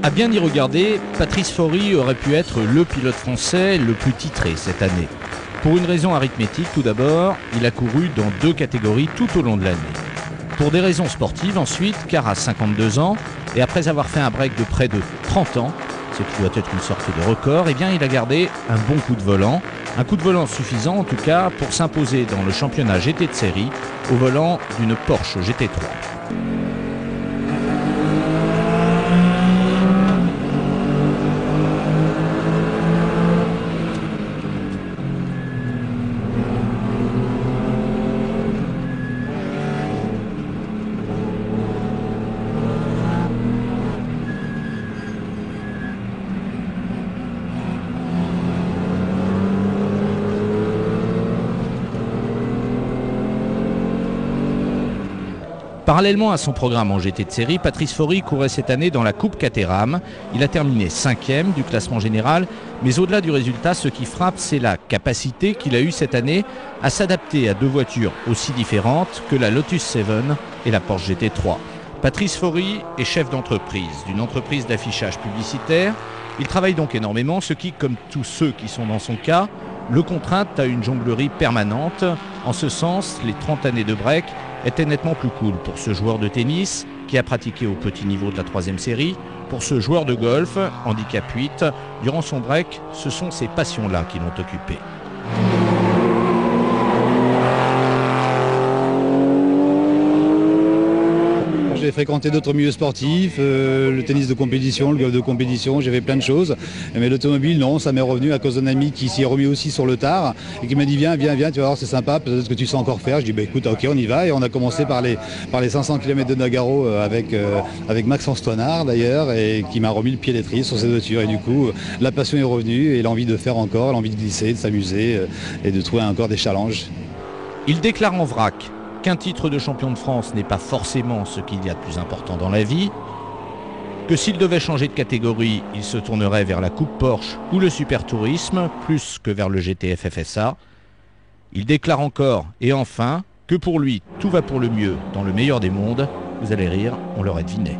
À bien y regarder, Patrice Faury aurait pu être le pilote français le plus titré cette année. Pour une raison arithmétique, tout d'abord, il a couru dans 2 catégories tout au long de l'année. Pour des raisons sportives ensuite, car à 52 ans, et après avoir fait un break de près de 30 ans, ce qui doit être une sorte de record, eh bien il a gardé un bon coup de volant. Un coup de volant suffisant en tout cas pour s'imposer dans le championnat GT de série au volant d'une Porsche GT3. Parallèlement à son programme en GT de série, Patrice Faury courait cette année dans la Coupe Caterham. Il a terminé 5e du classement général, mais au-delà du résultat, ce qui frappe, c'est la capacité qu'il a eue cette année à s'adapter à 2 voitures aussi différentes que la Lotus 7 et la Porsche GT3. Patrice Faury est chef d'entreprise, d'une entreprise d'affichage publicitaire. Il travaille donc énormément, ce qui, comme tous ceux qui sont dans son cas, le contraint à une jonglerie permanente. En ce sens, les 30 années de break étaient nettement plus cool pour ce joueur de tennis qui a pratiqué au petit niveau de la 3e série, pour ce joueur de golf, handicap 8. Durant son break, ce sont ces passions-là qui l'ont occupé. J'ai fréquenté d'autres milieux sportifs, le tennis de compétition, le golf de compétition, j'ai fait plein de choses. Mais l'automobile, non, ça m'est revenu à cause d'un ami qui s'y est remis aussi sur le tard et qui m'a dit viens, tu vas voir, c'est sympa, peut-être que tu sais encore faire. Je dis écoute, ok, on y va. Et on a commencé par les 500 km de Nogaro avec Maxence Toinard d'ailleurs, et qui m'a remis le pied à l'étrier sur cette voiture. Et du coup, la passion est revenue et l'envie de faire encore, l'envie de glisser, de s'amuser et de trouver encore des challenges. Il déclare en vrac qu'un titre de champion de France n'est pas forcément ce qu'il y a de plus important dans la vie, que s'il devait changer de catégorie, il se tournerait vers la Coupe Porsche ou le Super Tourisme, plus que vers le GTF FSA. Il déclare encore, et enfin, que pour lui, tout va pour le mieux dans le meilleur des mondes. Vous allez rire, on l'aurait deviné.